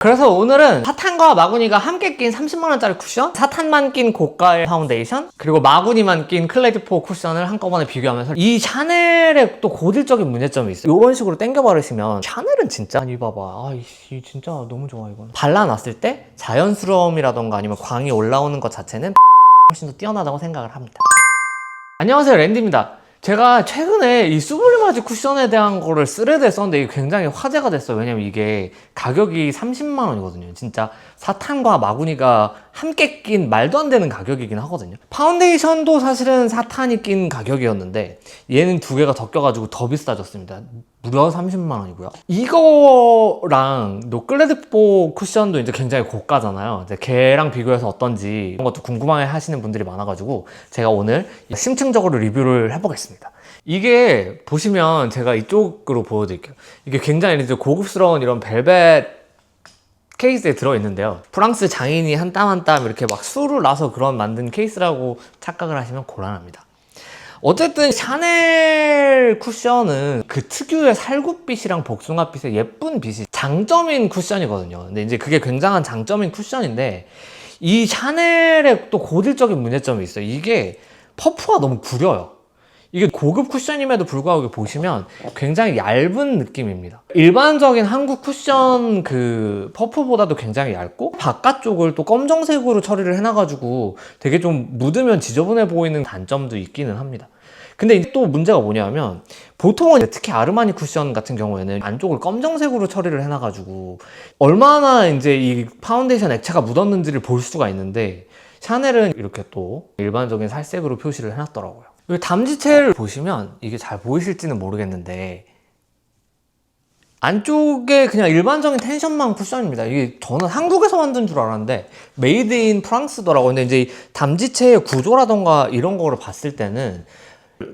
그래서 오늘은 사탄과 마구니가 함께 낀 30만원짜리 쿠션, 사탄만 낀 고가의 파운데이션, 그리고 마구니만 낀 클레드4 쿠션을 한꺼번에 비교하면서 이 샤넬의 또 고질적인 문제점이 있어요. 이런 식으로 당겨 바르시면 샤넬은 진짜 아니 봐봐, 이 진짜 너무 좋아. 이건 발라놨을 때 자연스러움이라던가 아니면 광이 올라오는 것 자체는 훨씬 더 뛰어나다고 생각을 합니다. 안녕하세요, 랜디입니다. 제가 최근에 이 수블리마지 쿠션에 대한 거를 스레드에 썼는데 이게 굉장히 화제가 됐어요. 왜냐면 이게 가격이 30만원이거든요. 진짜 사탄과 마구니가 함께 낀 말도 안 되는 가격이긴 하거든요. 파운데이션도 사실은 사탄이 낀 가격이었는데 얘는 두 개가 더 껴가지고 더 비싸졌습니다. 무려 30만원이고요. 이거랑 노클레드4 쿠션도 이제 굉장히 고가잖아요. 이제 걔랑 비교해서 어떤지 이런 것도 궁금해 하시는 분들이 많아가지고 제가 오늘 심층적으로 리뷰를 해보겠습니다. 이게 보시면 제가 이쪽으로 보여드릴게요. 이게 굉장히 이제 고급스러운 이런 벨벳 케이스에 들어있는데요. 프랑스 장인이 한 땀 한 땀 이렇게 막 수를 놔서 그런 만든 케이스라고 착각을 하시면 곤란합니다. 어쨌든 샤넬 쿠션은 그 특유의 살구빛이랑 복숭아빛의 예쁜 빛이 장점인 쿠션이거든요. 근데 이제 그게 굉장한 장점인 쿠션인데 이 샤넬의 또 고질적인 문제점이 있어요. 이게 퍼프가 너무 구려요. 이게 고급 쿠션임에도 불구하고 보시면 굉장히 얇은 느낌입니다. 일반적인 한국 쿠션 그 퍼프보다도 굉장히 얇고 바깥쪽을 또 검정색으로 처리를 해놔가지고 되게 좀 묻으면 지저분해 보이는 단점도 있기는 합니다. 근데 이제 또 문제가 뭐냐면 보통은 특히 아르마니 쿠션 같은 경우에는 안쪽을 검정색으로 처리를 해놔가지고 얼마나 이제 이 파운데이션 액체가 묻었는지를 볼 수가 있는데 샤넬은 이렇게 또 일반적인 살색으로 표시를 해놨더라고요. 이 담지체를 보시면 이게 잘 보이실지는 모르겠는데 안쪽에 그냥 일반적인 텐션망 쿠션입니다. 이게 저는 한국에서 만든 줄 알았는데 메이드 인 프랑스더라고요. 근데 이제 담지체의 구조라던가 이런 거를 봤을 때는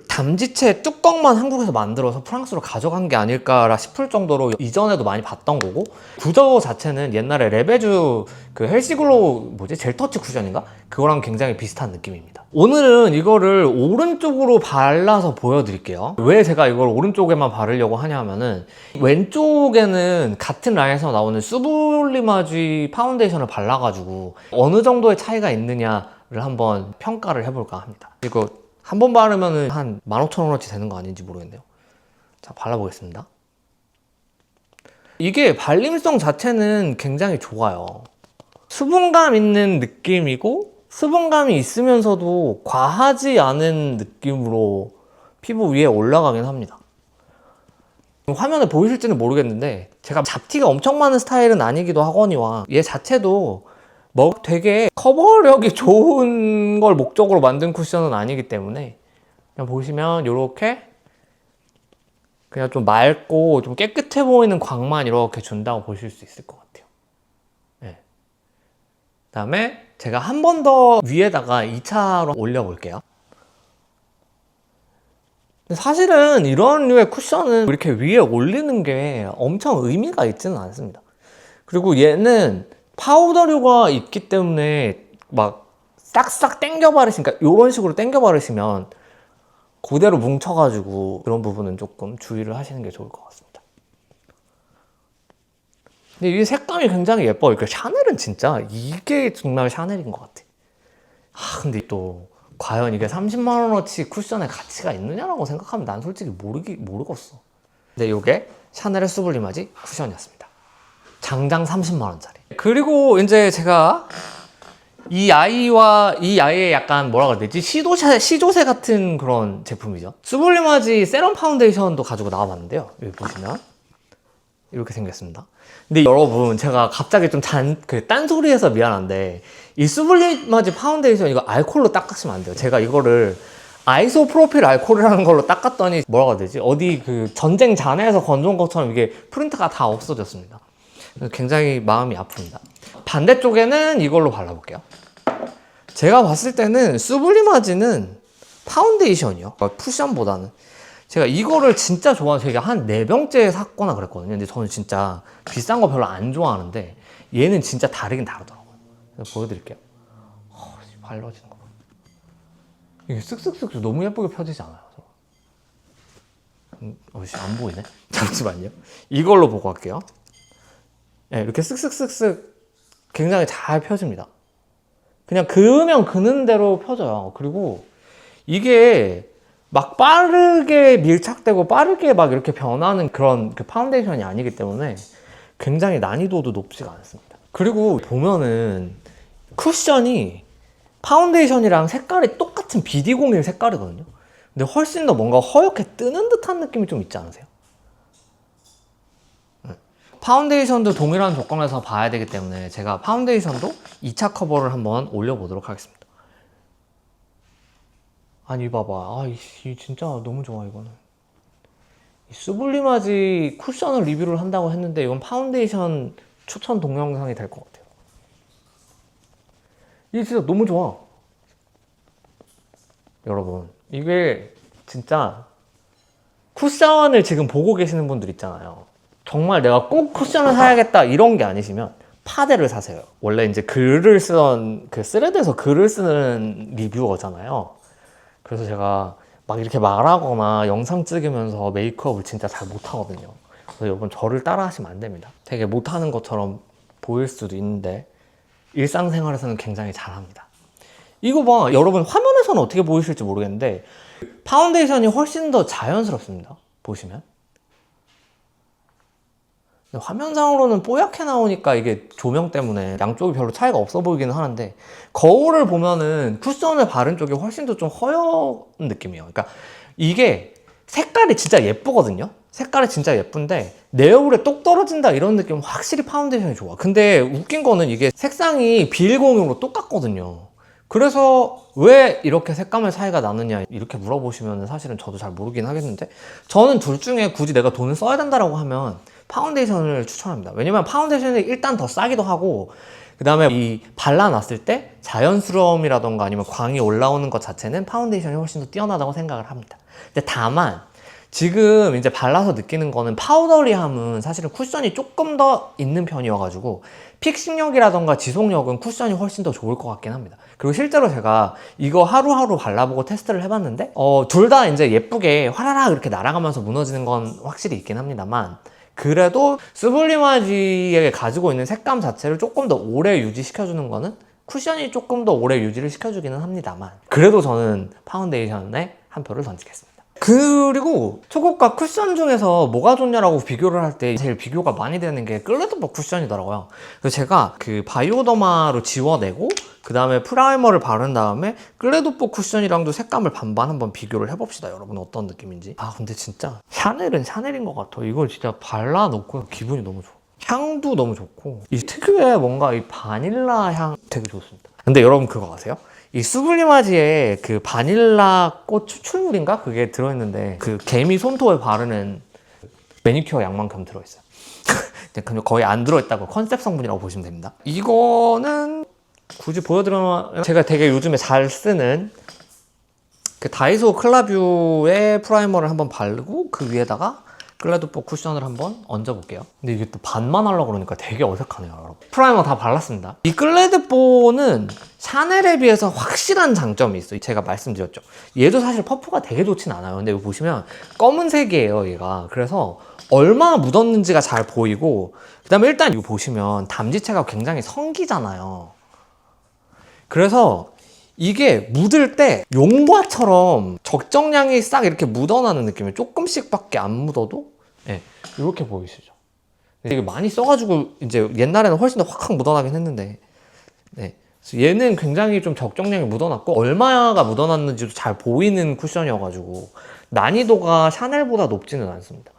담지체 뚜껑만 한국에서 만들어서 프랑스로 가져간 게 아닐까 싶을 정도로 이전에도 많이 봤던 거고 구조 자체는 옛날에 레베주 그 헬시글로우 젤터치 쿠션인가? 그거랑 굉장히 비슷한 느낌입니다. 오늘은 이거를 오른쪽으로 발라서 보여드릴게요. 왜 제가 이걸 오른쪽에만 바르려고 하냐면은 왼쪽에는 같은 라인에서 나오는 수블리마지 파운데이션을 발라가지고 어느 정도의 차이가 있느냐를 한번 평가를 해볼까 합니다. 이거 한 번 바르면 한 15,000원어치 되는 거 아닌지 모르겠네요. 자, 발라보겠습니다. 이게 발림성 자체는 굉장히 좋아요. 수분감 있는 느낌이고 수분감이 있으면서도 과하지 않은 느낌으로 피부 위에 올라가긴 합니다. 화면에 보이실지는 모르겠는데 제가 잡티가 엄청 많은 스타일은 아니기도 하거니와 얘 자체도 뭐 되게 커버력이 좋은 걸 목적으로 만든 쿠션은 아니기 때문에 그냥 보시면 이렇게 그냥 좀 맑고 좀 깨끗해 보이는 광만 이렇게 준다고 보실 수 있을 것 같아요. 네. 그다음에 제가 한 번 더 위에다가 2차로 올려볼게요. 근데 사실은 이런 류의 쿠션은 이렇게 위에 올리는 게 엄청 의미가 있지는 않습니다. 그리고 얘는 파우더류가 있기 때문에 막 싹싹 당겨 바르시니까 이런 식으로 당겨 바르시면 그대로 뭉쳐가지고 그런 부분은 조금 주의를 하시는 게 좋을 것 같습니다. 근데 이 색감이 굉장히 예뻐요. 그러니까 샤넬은 진짜 이게 정말 샤넬인 것 같아. 근데 또 과연 이게 30만원어치 쿠션의 가치가 있느냐라고 생각하면 난 솔직히 모르겠어. 근데 이게 샤넬의 수블리마지 쿠션이었습니다. 장장 30만원짜리. 그리고 이제 제가 이 아이의 약간 뭐라 그래야 되지? 시조새 같은 그런 제품이죠. 수블리마지 세럼 파운데이션도 가지고 나와봤는데요. 여기 보시면 이렇게 생겼습니다. 근데 여러분, 제가 갑자기 좀 딴소리해서 미안한데 이 수블리마지 파운데이션 이거 알콜로 닦으시면 안 돼요. 제가 이거를 아이소프로필 알콜이라는 걸로 닦았더니 뭐라고 해야 되지? 어디 그 전쟁 잔해에서 건져온 것처럼 이게 프린트가 다 없어졌습니다. 굉장히 마음이 아픕니다. 반대쪽에는 이걸로 발라볼게요. 제가 봤을 때는 수블리마지는 파운데이션이요. 쿠션보다는. 제가 이거를 진짜 좋아해서 제가 한 4병째 샀거나 그랬거든요. 근데 저는 진짜 비싼 거 별로 안 좋아하는데 얘는 진짜 다르긴 다르더라고요. 그래서 보여드릴게요. 발라지는 거 봐. 이게 쓱쓱쓱 너무 예쁘게 펴지지 않아요? 안 보이네? 잠시만요. 이걸로 보고 할게요. 네, 이렇게 쓱쓱쓱쓱 굉장히 잘 펴집니다. 그냥 그으면 그는 대로 펴져요. 그리고 이게 막 빠르게 밀착되고 빠르게 막 이렇게 변하는 그런 그 파운데이션이 아니기 때문에 굉장히 난이도도 높지가 않습니다. 그리고 보면은 쿠션이 파운데이션이랑 색깔이 똑같은 BD01 색깔이거든요. 근데 훨씬 더 뭔가 허옇게 뜨는 듯한 느낌이 좀 있지 않으세요? 파운데이션도 동일한 조건에서 봐야 되기 때문에 제가 파운데이션도 2차 커버를 한번 올려보도록 하겠습니다. 아니 봐봐, 이 진짜 너무 좋아. 이거는 이 수블리마지 쿠션을 리뷰를 한다고 했는데 이건 파운데이션 추천 동영상이 될 것 같아요. 이게 진짜 너무 좋아. 여러분, 이게 진짜 쿠션을 지금 보고 계시는 분들 있잖아요. 정말 내가 꼭 쿠션을 사야겠다 이런 게 아니시면 파데를 사세요. 원래 이제 글을 쓰던 그 스레드에서 글을 쓰는 리뷰어잖아요. 그래서 제가 막 이렇게 말하거나 영상 찍으면서 메이크업을 진짜 잘 못하거든요. 그래서 여러분 저를 따라 하시면 안 됩니다. 되게 못하는 것처럼 보일 수도 있는데 일상생활에서는 굉장히 잘합니다. 이거 봐, 여러분 화면에서는 어떻게 보이실지 모르겠는데 파운데이션이 훨씬 더 자연스럽습니다. 보시면 화면상으로는 뽀얗게 나오니까 이게 조명 때문에 양쪽이 별로 차이가 없어 보이기는 하는데 거울을 보면은 쿠션을 바른 쪽이 훨씬 더 좀 허연 느낌이에요. 그러니까 이게 색깔이 진짜 예쁘거든요. 색깔이 진짜 예쁜데 내 얼굴에 똑 떨어진다 이런 느낌은 확실히 파운데이션이 좋아. 근데 웃긴 거는 이게 색상이 비일공용으로 똑같거든요. 그래서 왜 이렇게 색감의 차이가 나느냐 이렇게 물어보시면 사실은 저도 잘 모르긴 하겠는데 저는 둘 중에 굳이 내가 돈을 써야 된다라고 하면 파운데이션을 추천합니다. 왜냐면 파운데이션이 일단 더 싸기도 하고 그 다음에 이 발라놨을 때 자연스러움이라던가 아니면 광이 올라오는 것 자체는 파운데이션이 훨씬 더 뛰어나다고 생각을 합니다. 근데 다만 지금 이제 발라서 느끼는 거는 파우더리함은 사실은 쿠션이 조금 더 있는 편이어가지고 픽싱력이라던가 지속력은 쿠션이 훨씬 더 좋을 것 같긴 합니다. 그리고 실제로 제가 이거 하루하루 발라보고 테스트를 해봤는데 둘 다 이제 예쁘게 화라락 이렇게 날아가면서 무너지는 건 확실히 있긴 합니다만 그래도 수블리마지에 가지고 있는 색감 자체를 조금 더 오래 유지시켜주는 거는 쿠션이 조금 더 오래 유지를 시켜주기는 합니다만 그래도 저는 파운데이션에 한 표를 던지겠습니다. 그리고 초고가 쿠션 중에서 뭐가 좋냐라고 비교를 할 때 제일 비교가 많이 되는 게 클레드버 쿠션이더라고요. 그래서 제가 그 바이오더마로 지워내고 그 다음에 프라이머를 바른 다음에 클레드버 쿠션이랑도 색감을 반반 한번 비교를 해봅시다. 여러분 어떤 느낌인지. 근데 진짜 샤넬은 샤넬인 것 같아. 이걸 진짜 발라놓고 기분이 너무 좋아. 향도 너무 좋고 이 특유의 뭔가 이 바닐라 향 되게 좋습니다. 근데 여러분 그거 아세요? 이 수블리마지에 그 바닐라 꽃 추출물인가? 그게 들어있는데 그 개미 손톱에 바르는 매니큐어 양만큼 들어있어요. 근데 거의 안 들어있다고 컨셉 성분이라고 보시면 됩니다. 이거는 굳이 보여드리면 제가 되게 요즘에 잘 쓰는 그 다이소 클라뷰의 프라이머를 한번 바르고 그 위에다가 클레드뽀 쿠션을 한번 얹어볼게요. 근데 이게 또 반만 하려고 그러니까 되게 어색하네요, 여러분. 프라이머 다 발랐습니다. 이 클레드뽀는 샤넬에 비해서 확실한 장점이 있어요. 제가 말씀드렸죠. 얘도 사실 퍼프가 되게 좋진 않아요. 근데 여기 보시면 검은색이에요, 얘가. 그래서 얼마나 묻었는지가 잘 보이고 그 다음에 일단 이거 보시면 담지체가 굉장히 성기잖아요. 그래서 이게 묻을 때 용과처럼 적정량이 싹 이렇게 묻어나는 느낌이 조금씩밖에 안 묻어도 이렇게 보이시죠? 되게 많이 써가지고 이제 옛날에는 훨씬 더 확확 묻어나긴 했는데 그래서 얘는 굉장히 좀 적정량이 묻어났고 얼마가 묻어났는지도 잘 보이는 쿠션이어가지고 난이도가 샤넬보다 높지는 않습니다.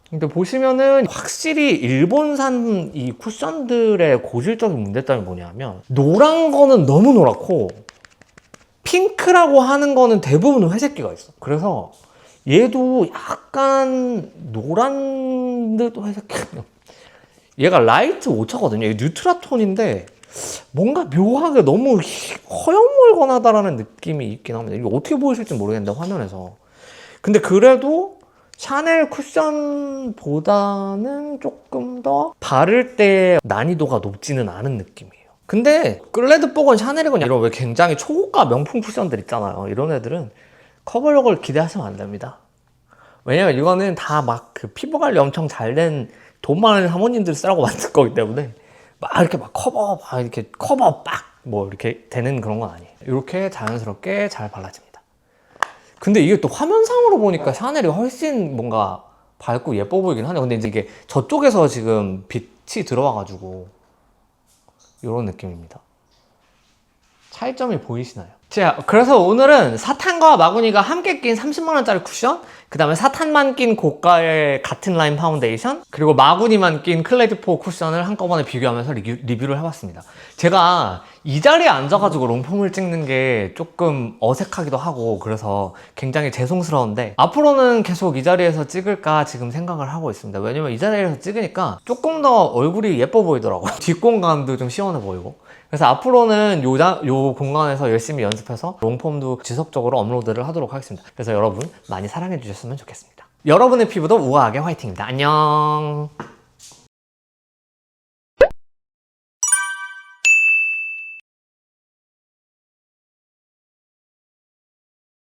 근데 보시면은 확실히 일본산 이 쿠션들의 고질적인 문제점이 뭐냐면 노란 거는 너무 노랗고 핑크라고 하는 거는 대부분 회색기가 있어. 그래서 얘도 약간 노란 듯 회색기. 얘가 라이트 오차거든요. 얘 뉴트라 톤인데 뭔가 묘하게 너무 허여멀건하다라는 느낌이 있긴 합니다. 이게 어떻게 보이실지 모르겠는데 화면에서. 근데 그래도 샤넬 쿠션보다는 조금 더 바를 때 난이도가 높지는 않은 느낌이에요. 근데 클레드뽀건 샤넬이건 이런 왜 굉장히 초고가 명품 쿠션들 있잖아요. 이런 애들은 커버력을 기대하시면 안 됩니다. 왜냐면 이거는 다 막 그 피부 관리 엄청 잘 된 돈 많은 사모님들 쓰라고 만든 거기 때문에 막 이렇게 막 커버 빡 뭐 이렇게 되는 그런 건 아니에요. 이렇게 자연스럽게 잘 발라집니다. 근데 이게 또 화면상으로 보니까 샤넬이 훨씬 뭔가 밝고 예뻐 보이긴 하네요. 근데 이제 이게 저쪽에서 지금 빛이 들어와가지고 이런 느낌입니다. 차이점이 보이시나요? 자, 그래서 오늘은 사탄과 마구니가 함께 낀 30만원짜리 쿠션, 그 다음에 사탄만 낀 고가의 같은 라인 파운데이션, 그리고 마구니만 낀 클레드4 쿠션을 한꺼번에 비교하면서 리뷰를 해봤습니다. 제가 이 자리에 앉아가지고 롱폼을 찍는 게 조금 어색하기도 하고 그래서 굉장히 죄송스러운데 앞으로는 계속 이 자리에서 찍을까 지금 생각을 하고 있습니다. 왜냐면 이 자리에서 찍으니까 조금 더 얼굴이 예뻐 보이더라고요. 뒷공간도 좀 시원해 보이고. 그래서 앞으로는 요 공간에서 열심히 연습해서 롱폼도 지속적으로 업로드를 하도록 하겠습니다. 그래서 여러분 많이 사랑해 주셨으면 좋겠습니다. 여러분의 피부도 우아하게 화이팅입니다. 안녕.